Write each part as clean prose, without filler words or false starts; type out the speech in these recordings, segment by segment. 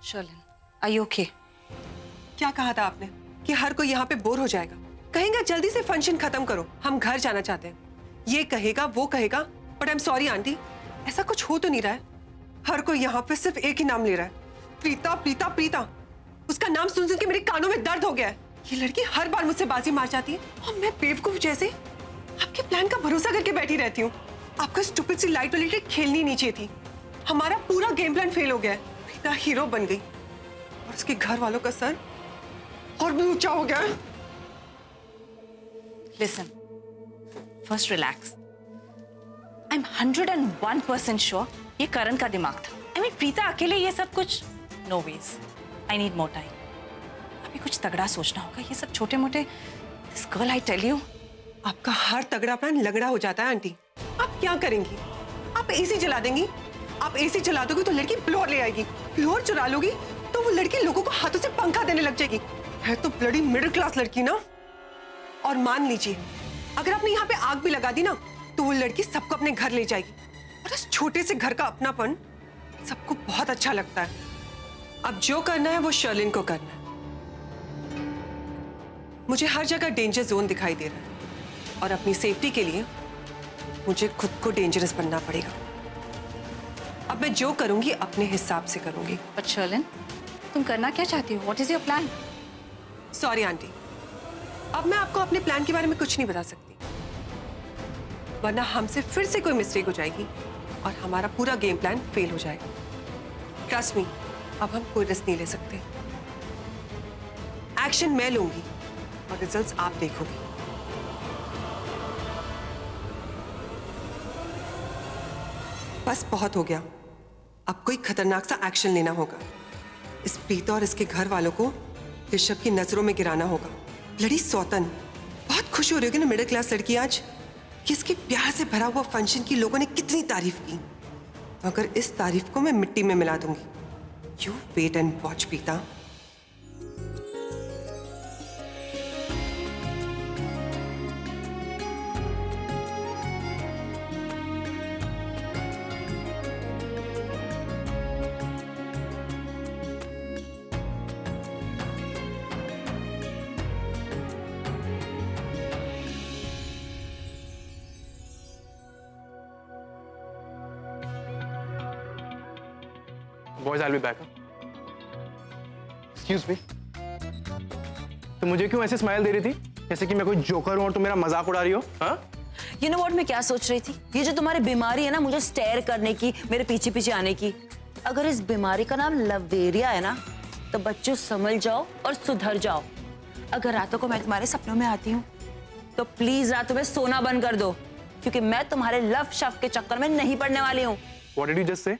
Sherlyn, are you okay? क्या कहा था आपने कि हर कोई यहाँ पे बोर हो जाएगा? कहेंगे जल्दी से फंक्शन खत्म करो, हम घर जाना चाहते हैं। ये कहेगा वो कहेगा, but I am sorry aunty, ऐसा कुछ हो तो नहीं रहा है। हर कोई यहाँ पे सिर्फ एक ही नाम ले रहा है, प्रीता प्रीता प्रीता। उसका नाम सुन सुन के मेरे कानों में दर्द हो गया है। ये लड़की हर बार मुझसे बाजी मार जाती है और मैं बेवकूफ जैसे आपके प्लान का भरोसा करके बैठी रहती हूँ। आपका स्टूपिड सी लाइट वाली ट्रिक खेलनी नहीं चाहिए थी। हमारा पूरा गेम प्लान फेल हो गया है। प्रीता हीरो बन गई और उसके घर वालों का सर और भी ऊंचा हो गया है। Listen, first relax. I'm 101% sure ये करण का दिमाग था। I mean, प्रीता अकेले ये सब कुछ no ways. I need more time. अभी कुछ तगड़ा सोचना होगा। ये सब छोटे मोटे this girl I tell you. आपका हर तगड़ा प्लान लगड़ा हो जाता है आंटी। आप क्या करेंगी? आप एसी जला देंगी। आप एसी चला दोगी तो लड़की फ्लोर ले आएगी। फ्लोर चुरा लोगी तो वो लड़की लोगों को हाथों से पंखा देने लग जाएगी। है तो ब्लडी मिडिल क्लास लड़की ना। और मान लीजिए अगर आपने यहाँ पे आग भी लगा दी ना तो वो लड़की सबको अपने घर ले जाएगी। और इस छोटे से घर का अपनापन सबको बहुत अच्छा लगता है। अब जो करना है वो शर्लिन को करना है। मुझे हर जगह डेंजर जोन दिखाई दे रहा है और अपनी सेफ्टी के लिए मुझे खुद को डेंजरस बनना पड़ेगा। अब मैं जो करूंगी अपने हिसाब से करूंगी। But शर्लिन, तुम करना क्या चाहती हो? What is your plan? Sorry aunty, अब मैं आपको अपने प्लान के बारे में कुछ नहीं बता सकती, वरना हमसे फिर से कोई मिस्टेक हो जाएगी और हमारा पूरा गेम प्लान फेल हो जाएगा। ट्रस्ट मी, अब हम कोई रिस्क नहीं ले सकते। एक्शन मैं लूंगी और रिजल्ट्स आप देखोगी। बस बहुत हो गया, अब कोई खतरनाक सा एक्शन लेना होगा। इस प्रीता और इसके घर वालों को ऋषभ की नजरों में गिराना होगा। लड़ी सौतन बहुत खुश हो रही होगी ना मिडिल क्लास लड़की आज कि इसके प्यार से भरा हुआ फंक्शन की लोगों ने कितनी तारीफ की। मगर इस तारीफ को मैं मिट्टी में मिला दूंगी। You wait and watch Preeta. Boys, I'll be back. Excuse me. तो मुझे क्यों ऐसे स्माइल दे रही थी जैसे कि मैं कोई जोकर हूं और तुम मेरा मजाक उड़ा रही हो? हाँ? You know what मैं क्या सोच रही थी? ये जो तुम्हारी बीमारी है ना मुझे स्टेयर करने की, मेरे पीछे पीछे आने की, अगर इस बीमारी का नाम लवेरिया है ना तो बच्चों समझ जाओ और सुधर जाओ। अगर रातों को मैं तुम्हारे सपनों में आती हूँ तो प्लीज रातों में सोना बंद कर दो, क्योंकि मैं तुम्हारे लव शव के चक्कर में नहीं पड़ने वाली हूँ। What did you just say?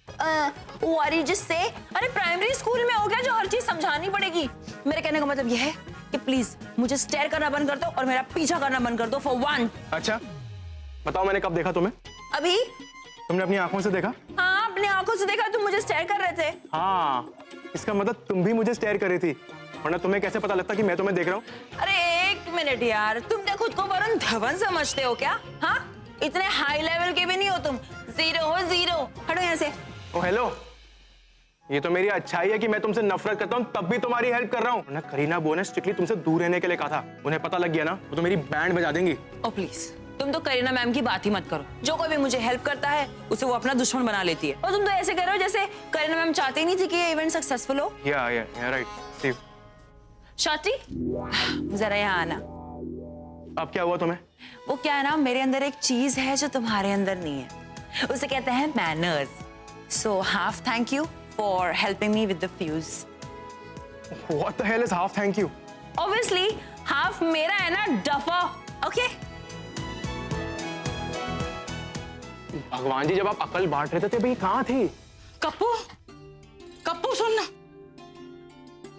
What did you just say? अरे प्राइमरी स्कूल में हो गया जो हर चीज समझानी पड़ेगी। मेरे कहने का मतलब यह है कि प्लीज मुझे स्टेयर करना बंद कर दो और मेरा पीछा करना बंद कर दो फॉर वन। अच्छा, बताओ मैंने कब देखा तुम्हें? अभी? तुमने अपनी आंखों से देखा? हाँ, अपनी आंखों से देखा, तुम मुझे स्टेयर कर रहे थे। हाँ, इसका मतलब तुम भी मुझे स्टेयर कर रही थी, वरना तुम्हें कैसे पता लगता कि मैं तुम्हें देख रहा हूँ? अरे एक मिनट यार, तुम क्या खुद को वरुण धवन समझते हो क्या? हाँ, इतने हाई लेवल के भी नहीं हो तुम। जीरो हो जीरो। हटो यहाँ से। ओ हेलो, ये तो मेरी अच्छाई है कि मैं तुमसे नफरत करता हूँ तब भी तुम्हारी हेल्प कर रहा हूँ। ना करीना बो ने स्ट्रिक्टली तुमसे दूर रहने के लिए कहा था, उन्हें पता लग गया ना वो तो मेरी बैंड बजा देंगी। ओ प्लीज, तुम तो करीना मैम की बात ही मत करो। जो कोई भी मुझे हेल्प करता है उसे वो अपना दुश्मन बना लेती है, और तुम तो ऐसे कर रहे हो जैसे करीना मैम चाहती ही नहीं थी कि ये इवेंट सक्सेसफुल हो। या राइट। सी शाती, जरा यहाँ आना। अब क्या हुआ तुम्हें? वो क्या है ना, मेरे अंदर एक चीज है जो तुम्हारे अंदर नहीं है, उसे कहते हैं manners. So half thank you for helping me with the fuse. What the hell is half thank you? Obviously, half मेरा है ना डफा। ओके? भगवान जी, जब आप अकल बांट रहे थे भाई कहाँ थी? कप्पू सुन ना,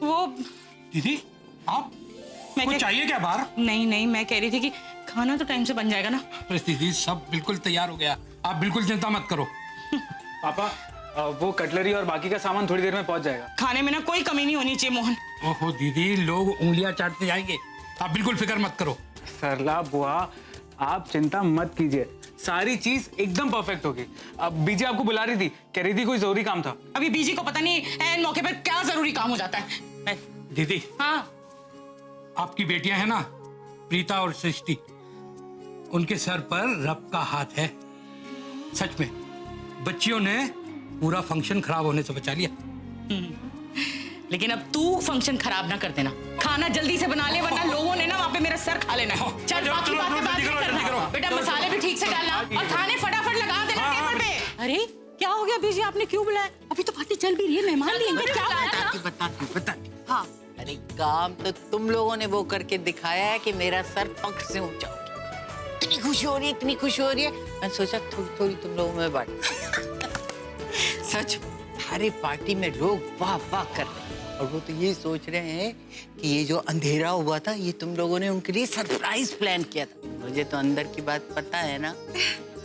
वो दीदी आप कुछ चाहिए क्या बाहर? नहीं, मैं कह रही थी कि खाना तो टाइम से बन जाएगा ना। अरे दीदी सब बिल्कुल तैयार हो गया, आप बिल्कुल चिंता मत करो। पापा, वो कटलरी और बाकी का सामान थोड़ी देर में पहुंच जाएगा। खाने में ना कोई कमी नहीं होनी चाहिए मोहन। ओहो दीदी, लोग उंगलियां चाटते जाएंगे, आप बिल्कुल फिक्र मत करो। सरला बुआ, आप चिंता मत कीजिए, सारी चीज एकदम परफेक्ट होगी। अब बीजी आपको बुला रही थी, कह रही थी कोई जरूरी काम था। अभी बीजी को पता नहीं ऐन मौके पर क्या जरूरी काम हो जाता है। दीदी, हाँ, आपकी बेटियां हैं ना, प्रीता और सृष्टि, उनके सर पर रब का हाथ है। सच में बच्चियों ने पूरा फंक्शन खराब होने से बचा लिया। लेकिन अब तू फंक्शन खराब ना कर देना। खाना जल्दी से बना ले, वरना लोगों ने ना वहाँ पे मेरा सर खा लेना है। चल, बाकी बातें बाद में करना। बेटा मसाले भी ठीक से डालना और खाने फटाफट लगा देना टेबल पे। अरे क्या हो गया बीजी, आपने क्यों बुलाया? अभी तो बातें चल भी रही है, मेहमान भी हैं। क्या बात है? बताती। हाँ, अरे काम तो तुम लोगों ने वो करके दिखाया है कि मेरा सर पंख से ऊंचा हो गया। इतनी खुशी हो रही है, इतनी खुशी हो रही है, मैं सोचा थोड़ी थोड़ी तुम लोगों में बांट। सच, हमारे पार्टी में लोग वाह वाह कर रहे हैं और वो तो ये सोच रहे हैं कि ये जो अंधेरा हुआ था ये तुम लोगों ने उनके लिए सरप्राइज प्लान किया था। मुझे तो अंदर की बात पता है ना।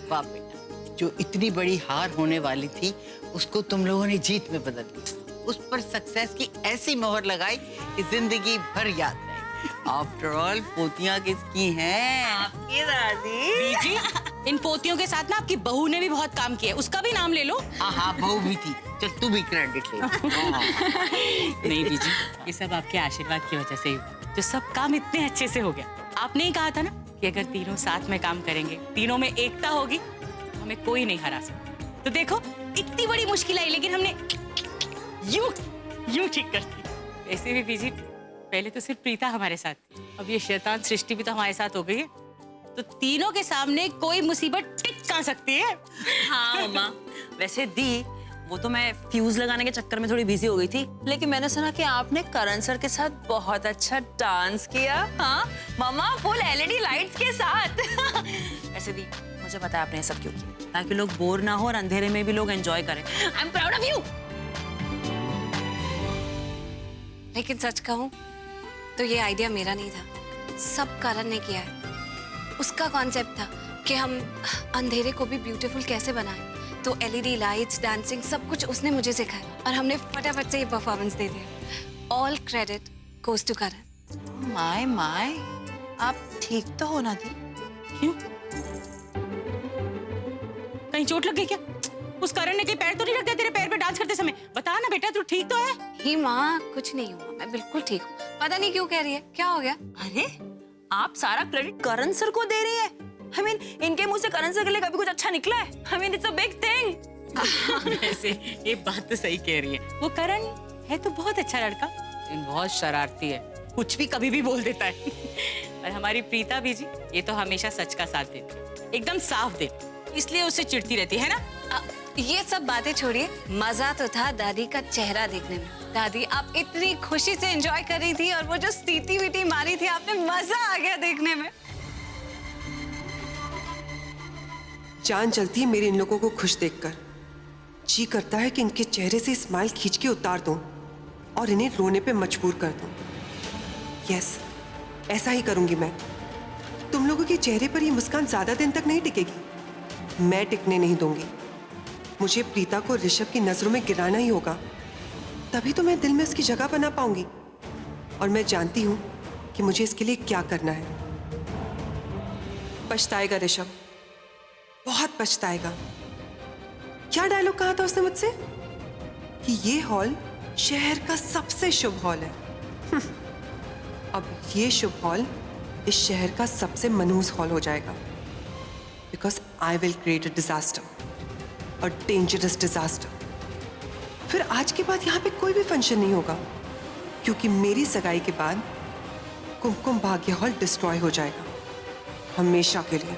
वाह बेटा, जो इतनी बड़ी हार होने वाली थी उसको तुम लोगों ने जीत में बदल दिया। उस पर सक्सेस की ऐसी मोहर लगाई कि जिंदगी भर याद रहेगी। आफ्टर ऑल पोतियां किसकी हैं? आपकी दादी। बीजी, इन पोतियों के साथ ना आपकी बहू ने भी बहुत काम किया, उसका भी नाम ले लो। हाँ, बहू भी थी। चल तू भी क्रेडिट ले। नहीं बीजी, ये सब आपके आशीर्वाद की वजह से ही हुआ, जो सब काम इतने अच्छे से हो गया। आपने ही कहा था ना कि अगर तीनों साथ में काम करेंगे, तीनों में एकता होगी, तो हमें कोई नहीं हरा सकता। तो देखो, इतनी बड़ी मुश्किल आई लेकिन हमने यूं ठीक कर दी। ऐसे भी बीजी, पहले तो सिर्फ प्रीता हमारे साथ थी, अब ये शैतान सृष्टि भी तो हमारे साथ हो गई है। तो तीनों के सामने कोई मुसीबत टिक कहाँ सकती है। हाँ मम्मा, वैसे दी वो तो मैं फ्यूज लगाने के चक्कर में थोड़ी बिजी हो गई थी, लेकिन मैंने सुना कि आपने करण सर के साथ बहुत अच्छा डांस किया। हाँ मम्मा, फुल एलईडी लाइट्स के साथ। वैसे दी, मुझे पता है आपने ये सब क्यों किया, ताकि लोग बोर ना हो और अंधेरे में भी लोग एंजॉय करें। I am proud of you. लेकिन सच कहूं तो ये आइडिया मेरा नहीं था, सब करण ने किया है। उसका कॉन्सेप्ट था कि हम अंधेरे को भी ब्यूटीफुल कैसे बनाएं, तो एलईडी लाइट्स, डांसिंग, सब कुछ उसने मुझे सिखाया और हमने फटाफट से ये परफॉर्मेंस दे दिया। All credit goes to Karan. My, आप ठीक तो हो ना दी? क्यों? कहीं चोट लग गई क्या? उस करण ने कहीं पैर तो नहीं रख दिया तेरे पैर पे डांस करते समय? बता ना बेटा, तू ठीक तो है? ही माँ, कुछ नहीं हुआ, मैं बिल्कुल ठीक हूँ। पता नहीं क्यों कह रही है, क्या हो गया? अरे आप सारा क्रेडिट करण सर को दे रही है। I mean, इनके मुंह से करण सर के लिए कभी कुछ अच्छा निकला है? I mean, it's a big thing. वैसे ये बात तो सही कह रही है। वो करण है तो बहुत अच्छा लड़का, लेकिन बहुत शरारती है, कुछ भी कभी भी बोल देता है। और हमारी प्रीता भी जी, ये तो हमेशा सच का साथ देती, एकदम साफ दे, इसलिए उससे चिढ़ती रहती है ना। ये सब बातें छोड़िए, मजा तो था दादी का चेहरा देखने में। दादी, आप इतनी खुशी से एंजॉय कर रही थी और वो जो सीटी वीटी मारी थी आपने, मजा आ गया देखने में। जान चलती है मेरे इन लोगों को खुश देखकर। जी करता है कि इनके चेहरे से स्माइल खींच के उतार दूं और इन्हें रोने पे मजबूर कर दूं। यस, ऐसा ही करूंगी मैं। तुम लोगों के चेहरे पर ये मुस्कान ज्यादा दिन तक नहीं टिकेगी, मैं टिकने नहीं दूंगी। मुझे प्रीता को ऋषभ की नजरों में गिराना ही होगा, तभी तो मैं दिल में उसकी जगह बना पाऊंगी। और मैं जानती हूं कि मुझे इसके लिए क्या करना है। पछताएगा ऋषभ, बहुत पछताएगा। क्या डायलॉग कहा था उसने मुझसे कि ये हॉल शहर का सबसे शुभ हॉल है। अब ये शुभ हॉल इस शहर का सबसे मनहूस हॉल हो जाएगा, because I will create a disaster, a dangerous disaster. फिर आज के बाद यहाँ पे कोई भी फंक्शन नहीं होगा, क्योंकि मेरी सगाई के बाद कुमकुम भाग्य हॉल डिस्ट्रॉय हो जाएगा हमेशा के लिए।